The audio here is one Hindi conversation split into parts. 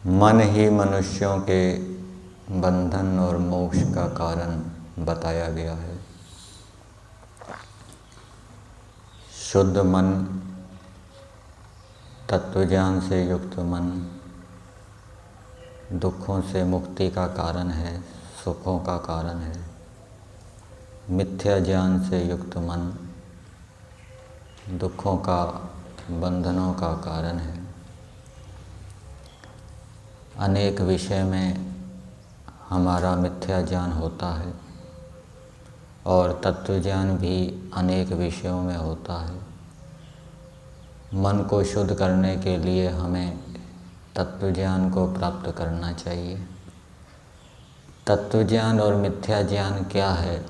मन ही मनुष्यों के बंधन और मोक्ष का कारण बताया गया है। शुद्ध मन, तत्वज्ञान से युक्त मन दुखों से मुक्ति का कारण है, सुखों का कारण है। मिथ्या ज्ञान से युक्त मन दुखों का, बंधनों का कारण है। अनेक विषय में हमारा मिथ्या ज्ञान होता है और तत्वज्ञान भी अनेक विषयों में होता है। मन को शुद्ध करने के लिए हमें तत्वज्ञान को प्राप्त करना चाहिए। तत्वज्ञान और मिथ्या ज्ञान क्या है,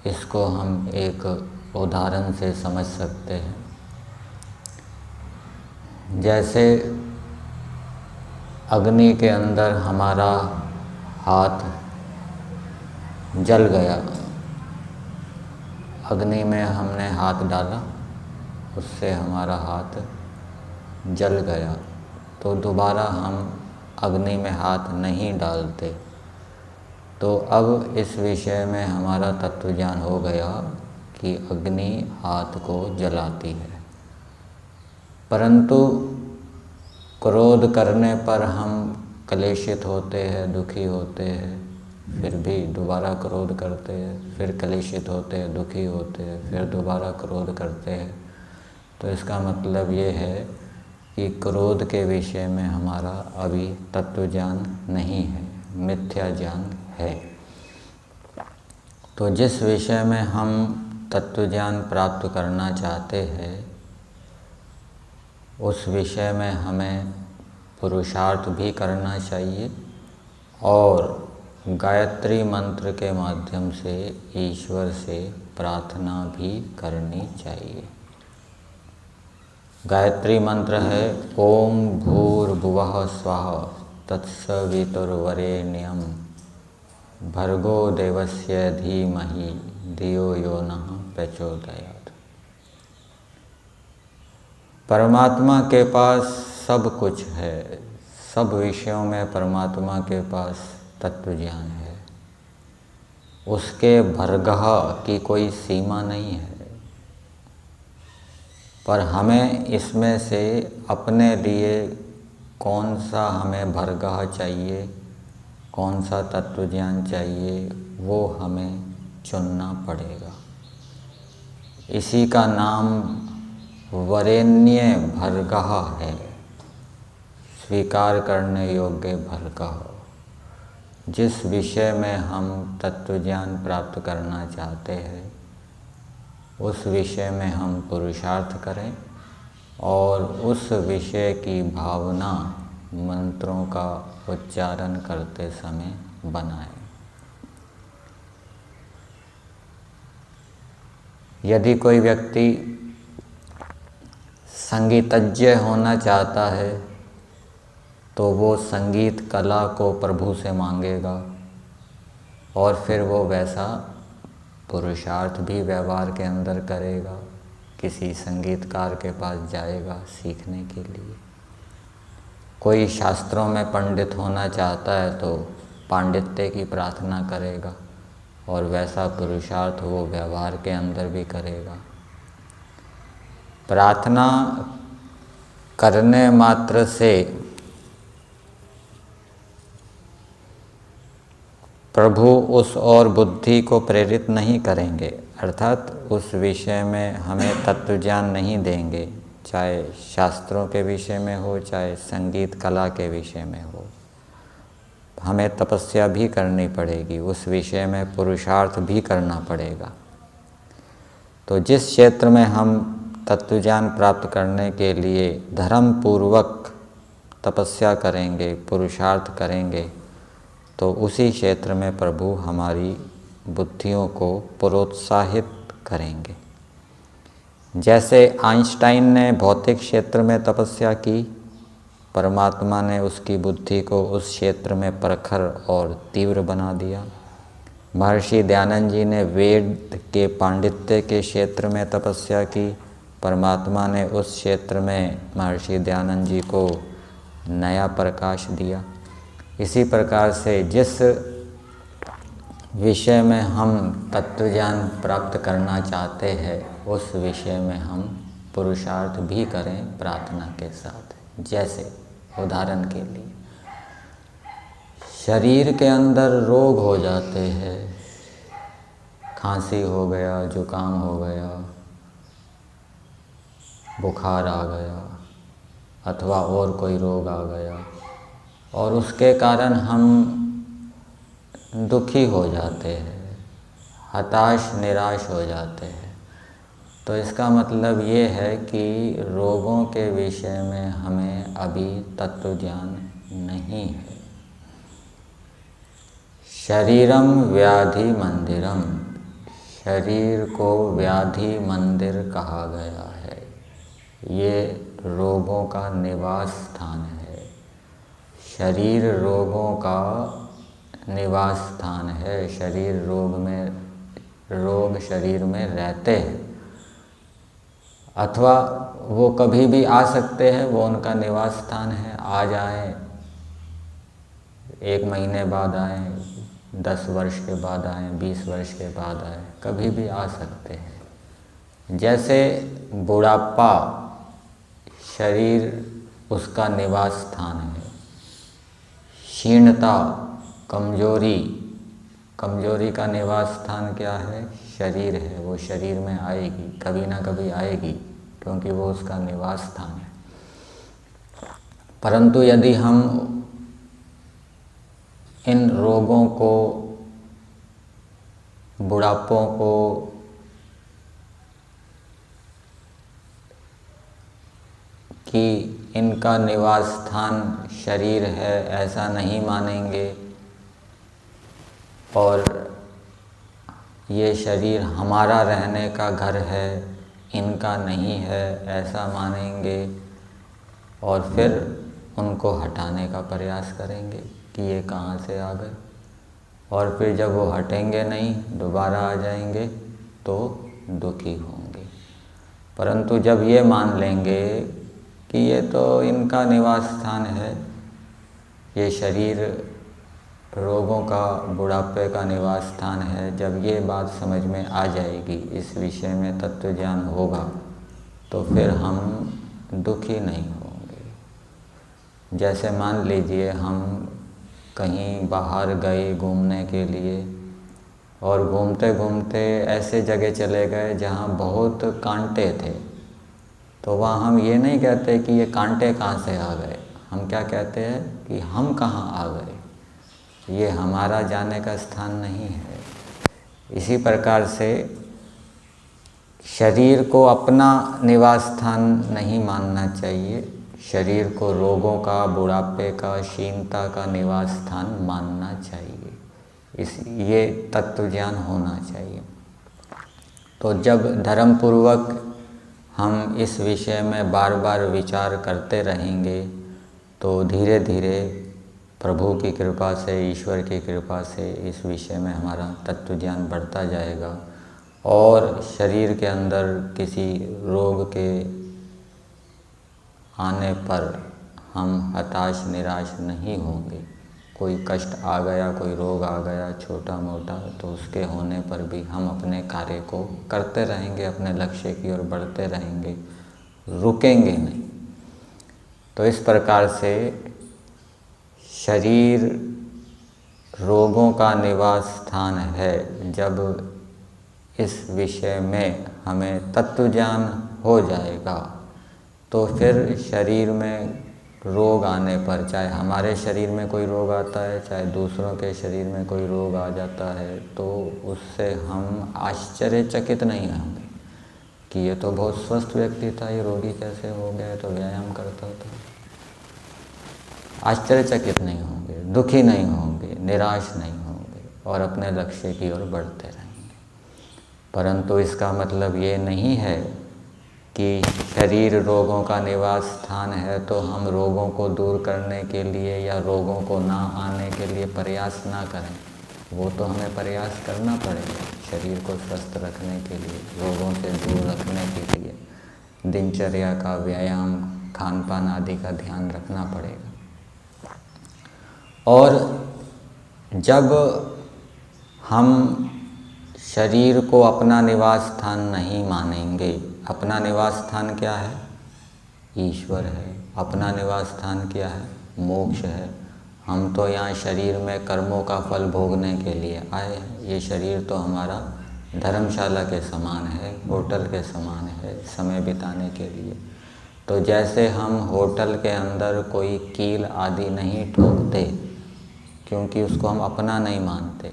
इसको हम एक उदाहरण से समझ सकते हैं। जैसे अग्नि के अंदर हमारा हाथ जल गया, अग्नि में हमने हाथ डाला, उससे हमारा हाथ जल गया, तो दोबारा हम अग्नि में हाथ नहीं डालते। तो अब इस विषय में हमारा तत्वज्ञान हो गया कि अग्नि हाथ को जलाती है। परंतु क्रोध करने पर हम क्लेशित होते हैं, दुखी होते हैं, फिर भी दोबारा क्रोध करते हैं, फिर क्लेशित होते हैं, दुखी होते हैं, फिर दोबारा क्रोध करते हैं। तो इसका मतलब ये है कि क्रोध के विषय में हमारा अभी तत्वज्ञान नहीं है, मिथ्या ज्ञान है। तो जिस विषय में हम तत्वज्ञान प्राप्त करना चाहते हैं, उस विषय में हमें पुरुषार्थ भी करना चाहिए और गायत्री मंत्र के माध्यम से ईश्वर से प्रार्थना भी करनी चाहिए। गायत्री मंत्र है ओम भूर्भुवः स्वः तत्सवितुर्वरेण्यं भर्गो देवस्य धीमहि धियो यो नः प्रचोदयात्। परमात्मा के पास सब कुछ है, सब विषयों में परमात्मा के पास तत्वज्ञान है। उसके भर्गः की कोई सीमा नहीं है। पर हमें इसमें से अपने लिए कौन सा हमें भर्गः चाहिए, कौन सा तत्वज्ञान चाहिए, वो हमें चुनना पड़ेगा। इसी का नाम वरेण्य भर्गः है, स्वीकार करने योग्य भर्गः। जिस विषय में हम तत्वज्ञान प्राप्त करना चाहते हैं, उस विषय में हम पुरुषार्थ करें और उस विषय की भावना मंत्रों का उच्चारण करते समय बनाएं। यदि कोई व्यक्ति संगीतज्ञ होना चाहता है तो वो संगीत कला को प्रभु से मांगेगा और फिर वो वैसा पुरुषार्थ भी व्यवहार के अंदर करेगा, किसी संगीतकार के पास जाएगा सीखने के लिए। कोई शास्त्रों में पंडित होना चाहता है तो पांडित्य की प्रार्थना करेगा और वैसा पुरुषार्थ वो व्यवहार के अंदर भी करेगा। प्रार्थना करने मात्र से प्रभु उस और बुद्धि को प्रेरित नहीं करेंगे, अर्थात उस विषय में हमें तत्वज्ञान नहीं देंगे, चाहे शास्त्रों के विषय में हो, चाहे संगीत कला के विषय में हो। हमें तपस्या भी करनी पड़ेगी, उस विषय में पुरुषार्थ भी करना पड़ेगा। तो जिस क्षेत्र में हम तत्वज्ञान प्राप्त करने के लिए धर्म पूर्वक तपस्या करेंगे, पुरुषार्थ करेंगे, तो उसी क्षेत्र में प्रभु हमारी बुद्धियों को प्रोत्साहित करेंगे। जैसे आइंस्टाइन ने भौतिक क्षेत्र में तपस्या की, परमात्मा ने उसकी बुद्धि को उस क्षेत्र में प्रखर और तीव्र बना दिया। महर्षि दयानंद जी ने वेद के पांडित्य के क्षेत्र में तपस्या की, परमात्मा ने उस क्षेत्र में महर्षि दयानंद जी को नया प्रकाश दिया। इसी प्रकार से जिस विषय में हम तत्वज्ञान प्राप्त करना चाहते हैं उस विषय में हम पुरुषार्थ भी करें प्रार्थना के साथ। जैसे उदाहरण के लिए शरीर के अंदर रोग हो जाते हैं, खांसी हो गया, जुकाम हो गया, बुखार आ गया अथवा और कोई रोग आ गया और उसके कारण हम दुखी हो जाते हैं, हताश निराश हो जाते हैं। तो इसका मतलब ये है कि रोगों के विषय में हमें अभी तत्व ज्ञान नहीं है। शरीरम व्याधि मंदिरम, शरीर को व्याधि मंदिर कहा गया है। ये रोगों का निवास स्थान है। शरीर रोगों का निवास स्थान है। शरीर रोग शरीर में रहते हैं अथवा वो कभी भी आ सकते हैं, वो उनका निवास स्थान है। आ जाएं, 1 महीने बाद आएं, 10 वर्ष के बाद आएं, 20 वर्ष के बाद आएं, कभी भी आ सकते हैं। जैसे बुढ़ापा शरीर उसका निवास स्थान है। क्षीणता कमजोरी का निवास स्थान क्या है? शरीर है। वो शरीर में आएगी, कभी ना कभी आएगी, क्योंकि वो उसका निवास स्थान है। परंतु यदि हम इन रोगों को, बुढ़ापों को कि इनका निवास स्थान शरीर है ऐसा नहीं मानेंगे और ये शरीर हमारा रहने का घर है, इनका नहीं है ऐसा मानेंगे और फिर उनको हटाने का प्रयास करेंगे कि ये कहाँ से आ गए। और फिर जब वो हटेंगे नहीं, दोबारा आ जाएंगे तो दुखी होंगे। परंतु जब ये मान लेंगे कि ये तो इनका निवास स्थान है, ये शरीर रोगों का, बुढ़ापे का निवास स्थान है, जब ये बात समझ में आ जाएगी, इस विषय में तत्व ज्ञान होगा, तो फिर हम दुखी नहीं होंगे। जैसे मान लीजिए हम कहीं बाहर गए घूमने के लिए और घूमते घूमते ऐसे जगह चले गए जहाँ बहुत कांटे थे, तो वहाँ हम ये नहीं कहते कि ये कांटे कहाँ से आ गए, हम क्या कहते हैं कि हम कहाँ आ गए, ये हमारा जाने का स्थान नहीं है। इसी प्रकार से शरीर को अपना निवास स्थान नहीं मानना चाहिए, शरीर को रोगों का, बुढ़ापे का, क्षीणता का निवास स्थान मानना चाहिए। ये तत्व ज्ञान होना चाहिए। तो जब धर्मपूर्वक हम इस विषय में बार बार विचार करते रहेंगे तो धीरे धीरे प्रभु की कृपा से, ईश्वर की कृपा से इस विषय में हमारा तत्व ज्ञान बढ़ता जाएगा और शरीर के अंदर किसी रोग के आने पर हम हताश निराश नहीं होंगे। कोई कष्ट आ गया, कोई रोग आ गया छोटा मोटा, तो उसके होने पर भी हम अपने कार्य को करते रहेंगे, अपने लक्ष्य की ओर बढ़ते रहेंगे, रुकेंगे नहीं। तो इस प्रकार से शरीर रोगों का निवास स्थान है। जब इस विषय में हमें तत्व ज्ञान हो जाएगा तो फिर शरीर में रोग आने पर, चाहे हमारे शरीर में कोई रोग आता है, चाहे दूसरों के शरीर में कोई रोग आ जाता है, तो उससे हम आश्चर्यचकित नहीं होंगे कि ये तो बहुत स्वस्थ व्यक्ति था, ये रोगी कैसे हो गया, तो व्यायाम करता था। आश्चर्यचकित नहीं होंगे, दुखी नहीं होंगे, निराश नहीं होंगे और अपने लक्ष्य की ओर बढ़ते रहेंगे। परंतु इसका मतलब ये नहीं है कि शरीर रोगों का निवास स्थान है तो हम रोगों को दूर करने के लिए या रोगों को ना आने के लिए प्रयास ना करें। वो तो हमें प्रयास करना पड़ेगा शरीर को स्वस्थ रखने के लिए, रोगों से दूर रखने के लिए। दिनचर्या का व्यायाम, खान पान आदि का ध्यान रखना पड़ेगा। और जब हम शरीर को अपना निवास स्थान नहीं मानेंगे, अपना निवास स्थान क्या है? ईश्वर है। अपना निवास स्थान क्या है? मोक्ष है। हम तो यहाँ शरीर में कर्मों का फल भोगने के लिए आए हैं। ये शरीर तो हमारा धर्मशाला के समान है, होटल के समान है, समय बिताने के लिए। तो जैसे हम होटल के अंदर कोई कील आदि नहीं ठोकते, क्योंकि उसको हम अपना नहीं मानते,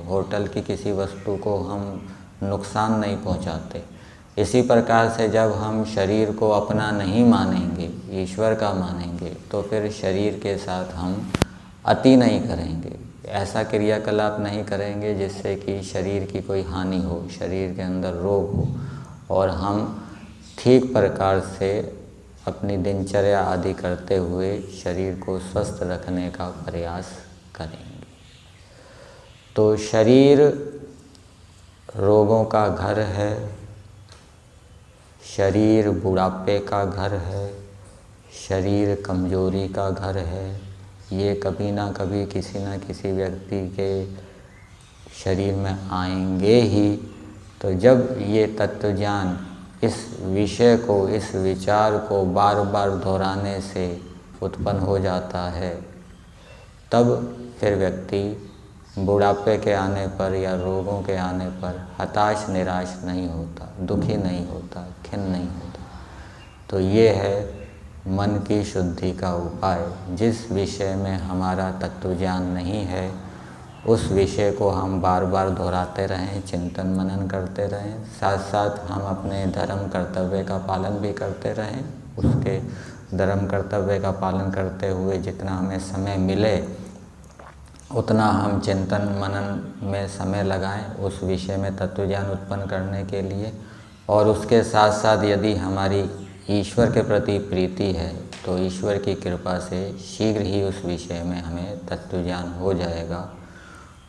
होटल की किसी वस्तु को हम नुकसान नहीं पहुंचाते। इसी प्रकार से जब हम शरीर को अपना नहीं मानेंगे, ईश्वर का मानेंगे, तो फिर शरीर के साथ हम अति नहीं करेंगे, ऐसा क्रियाकलाप नहीं करेंगे जिससे कि शरीर की कोई हानि हो, शरीर के अंदर रोग हो, और हम ठीक प्रकार से अपनी दिनचर्या आदि करते हुए शरीर को स्वस्थ रखने का प्रयास करेंगे। तो शरीर रोगों का घर है, शरीर बुढ़ापे का घर है, शरीर कमजोरी का घर है। ये कभी ना कभी किसी न किसी व्यक्ति के शरीर में आएंगे ही। तो जब ये तत्वज्ञान इस विषय को, इस विचार को बार बार दोहराने से उत्पन्न हो जाता है, तब फिर व्यक्ति बुढ़ापे के आने पर या रोगों के आने पर हताश निराश नहीं होता, दुखी नहीं होता, खिन्न नहीं होता। तो ये है मन की शुद्धि का उपाय। जिस विषय में हमारा तत्वज्ञान नहीं है, उस विषय को हम बार बार दोहराते रहें, चिंतन मनन करते रहें, साथ साथ हम अपने धर्म कर्तव्य का पालन भी करते रहें। उसके धर्म कर्तव्य का पालन करते हुए जितना हमें समय मिले उतना हम चिंतन मनन में समय लगाएं, उस विषय में तत्वज्ञान उत्पन्न करने के लिए। और उसके साथ साथ यदि हमारी ईश्वर के प्रति प्रीति है तो ईश्वर की कृपा से शीघ्र ही उस विषय में हमें तत्वज्ञान हो जाएगा।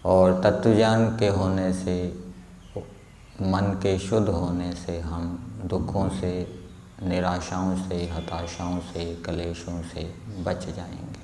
और तत्वज्ञान के होने से, मन के शुद्ध होने से हम दुखों से, निराशाओं से, हताशाओं से, कलेशों से बच जाएंगे।